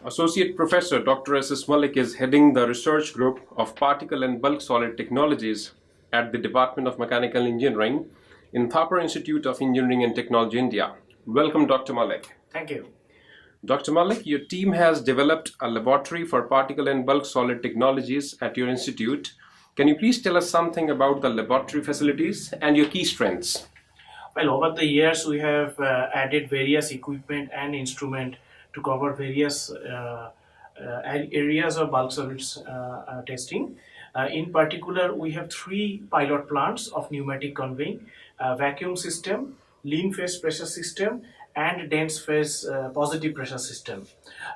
Associate Professor Dr. S.S. Mallick is heading the research group of Particle and Bulk Solid Technologies at the Department of Mechanical Engineering in Thapar Institute of Engineering and Technology, India. Welcome, Dr. Mallick. Thank you. Dr. Mallick, your team has developed a laboratory for particle and bulk solid technologies at your institute. Can you please tell us something about the laboratory facilities and your key strengths? Well, over the years, we have added various equipment and instrument to cover various areas of bulk solids testing. In particular, we have 3 pilot plants of pneumatic conveying, vacuum system, lean phase pressure system, and dense phase positive pressure system.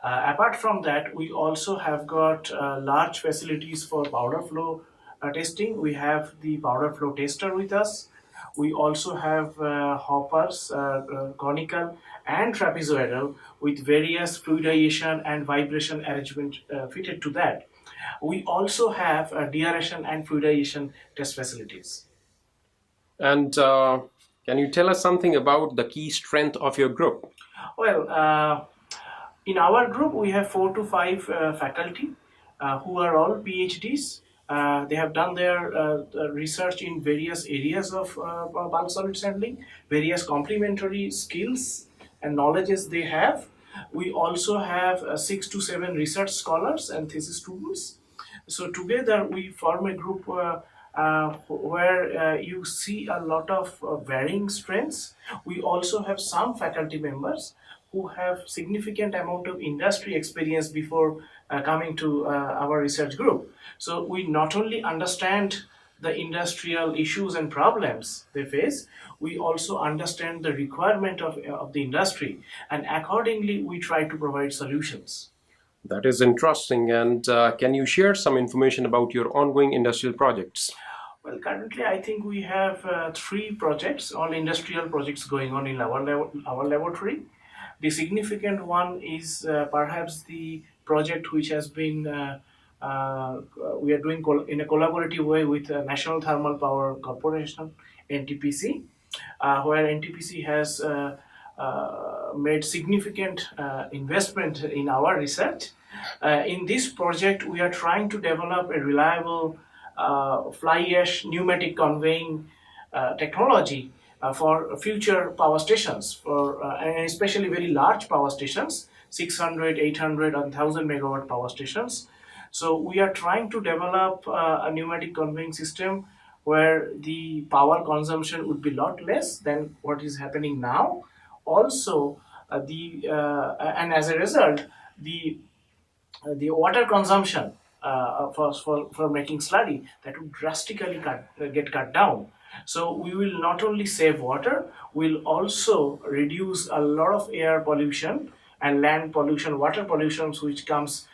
Apart from that, we also have got large facilities for powder flow testing. We have the powder flow tester with us. We also have hoppers, conical and trapezoidal, with various fluidization and vibration arrangement fitted to that. We also have deaeration and fluidization test facilities. And can you tell us something about the key strength of your group? Well, in our group, we have 4 to 5 faculty who are all PhDs. They have done their research in various areas of bulk solids handling, various complementary skills and knowledges they have. We also have 6 to 7 research scholars and thesis students. So together we form a group where you see a lot of varying strengths. We also have some faculty members who have significant amount of industry experience before coming to our research group. So we not only understand the industrial issues and problems they face, we also understand the requirement of the industry, and accordingly we try to provide solutions. That is interesting. And can you share some information about your ongoing industrial projects? Well, currently I think we have 3 projects, all industrial projects going on in our laboratory. The significant one is perhaps the project which has been we are doing in a collaborative way with National Thermal Power Corporation, NTPC, where NTPC has made significant investment in our research. In this project, we are trying to develop a reliable fly ash pneumatic conveying technology for future power stations, and especially very large power stations, 600, 800 and 1000 megawatt power stations. So we are trying to develop a pneumatic conveying system where the power consumption would be a lot less than what is happening now. Also, and as a result, the water consumption for making slurry, that would drastically get cut down. So we will not only save water, we'll also reduce a lot of air pollution and land pollution, water pollution, which comes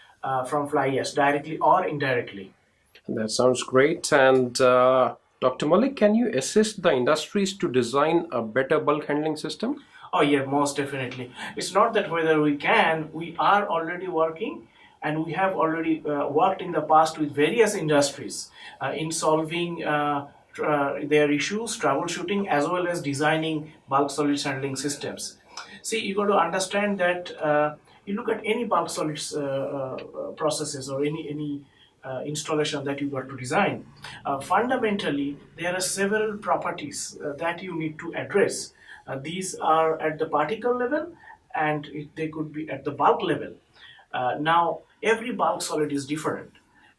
from fly ash directly or indirectly. That sounds great. And Dr. Mallick, can you assist the industries to design a better bulk handling system? Oh yeah, most definitely. It's not that whether we can, we are already working, and we have already worked in the past with various industries in solving their issues, troubleshooting, as well as designing bulk solids handling systems. See, you got to understand that you look at any bulk solids processes or any installation that you got to design. Fundamentally, there are several properties that you need to address. These are at the particle level, and they could be at the bulk level. Now, every bulk solid is different.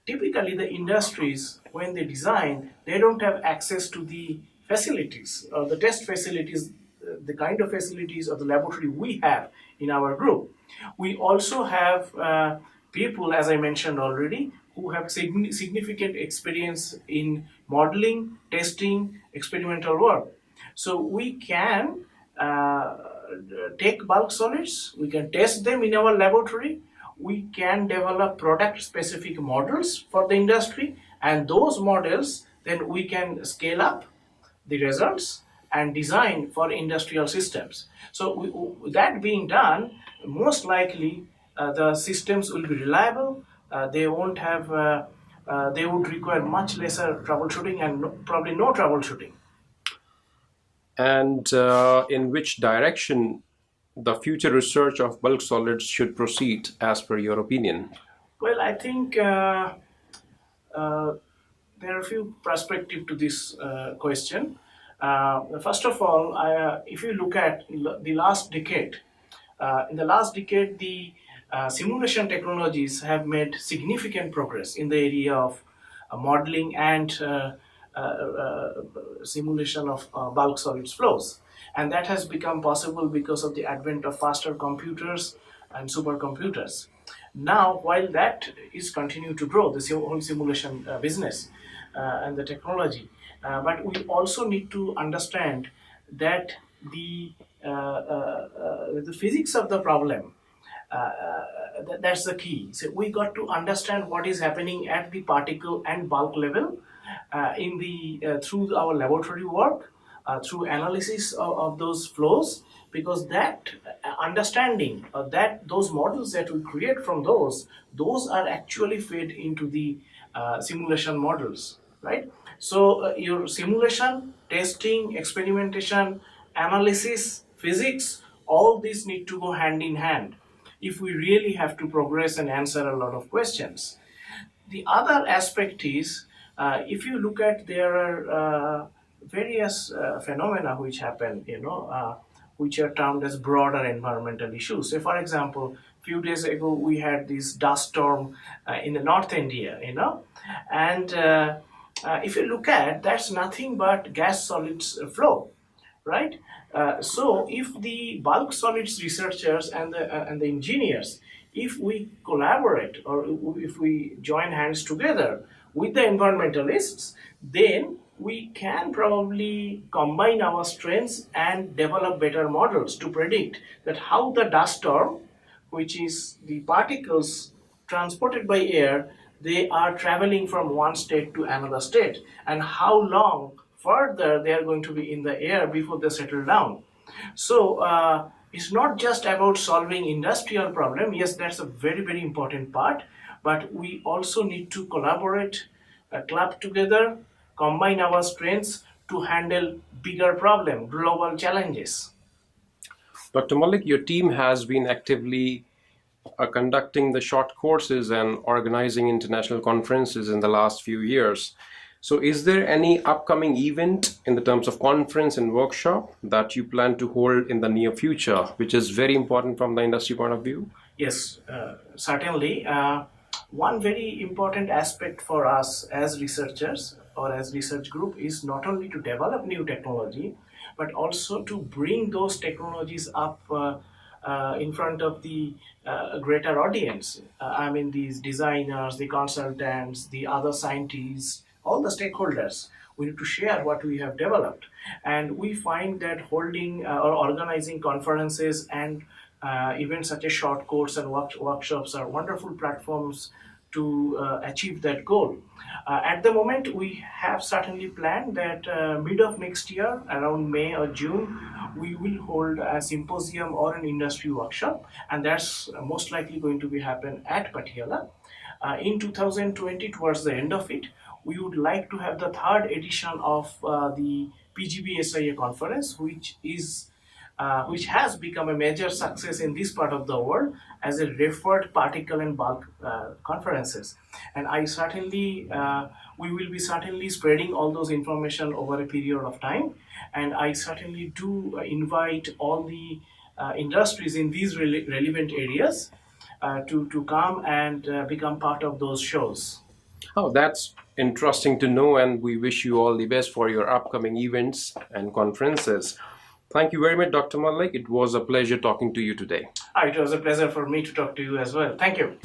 Typically, the industries, when they design, they don't have access to the facilities, the test facilities, the kind of facilities of the laboratory we have in our group. We also have people, as I mentioned already, who have significant experience in modeling, testing, experimental work. So we can take bulk solids, we can test them in our laboratory, we can develop product-specific models for the industry, and those models, then we can scale up the results and design for industrial systems. So that being done, most likely the systems will be reliable. They won't have. They would require much lesser troubleshooting and probably no troubleshooting. And in which direction the future research of bulk solids should proceed as per your opinion? Well, I think uh, there are a few perspectives to this question. First of all, if you look at the last decade, in the last decade, the simulation technologies have made significant progress in the area of modeling and simulation of bulk solids flows. And that has become possible because of the advent of faster computers and supercomputers. Now, while that is continuing to grow, the whole simulation business and the technology, but we also need to understand that the the physics of the problem, that's the key. So we got to understand what is happening at the particle and bulk level in the through our laboratory work, through analysis of those flows, because that understanding that those models that we create from those are actually fed into the simulation models, right? So your simulation, testing, experimentation, analysis, physics, all these need to go hand in hand if we really have to progress and answer a lot of questions. The other aspect is, if you look at, there are various phenomena which happen, which are termed as broader environmental issues. So, for example, a few days ago we had this dust storm in the North India, and if you look at, that's nothing but gas solids flow, right? So if the bulk solids researchers and the engineers, if we collaborate or if we join hands together with the environmentalists, then we can probably combine our strengths and develop better models to predict that how the dust storm, which is the particles transported by air, they are traveling from one state to another state, and how long further they are going to be in the air before they settle down. So it's not just about solving industrial problem. Yes, that's a very, very important part, but we also need to collaborate, club together, combine our strengths to handle bigger problem, global challenges. Dr. Mallick, your team has been actively conducting the short courses and organizing international conferences in the last few years. So is there any upcoming event in the terms of conference and workshop that you plan to hold in the near future, which is very important from the industry point of view? Yes, certainly. One very important aspect for us as researchers or as research group is not only to develop new technology, but also to bring those technologies up in front of the greater audience. I mean, these designers, the consultants, the other scientists, all the stakeholders. We need to share what we have developed. And we find that holding or organizing conferences and events such as short course and workshops are wonderful platforms to achieve that goal. At the moment, we have certainly planned that mid of next year, around May or June, we will hold a symposium or an industry workshop, and that's most likely going to be happen at Patiala. In 2020, towards the end of it, we would like to have the third edition of the PGB-SIA conference, which has become a major success in this part of the world as a referred particle and bulk conferences. And I certainly, we will be certainly spreading all those information over a period of time. And I certainly do invite all the industries in these relevant areas to come and become part of those shows. Oh, that's interesting to know, and we wish you all the best for your upcoming events and conferences. Thank you very much, Dr. Mallick. It was a pleasure talking to you today. It was a pleasure for me to talk to you as well. Thank you.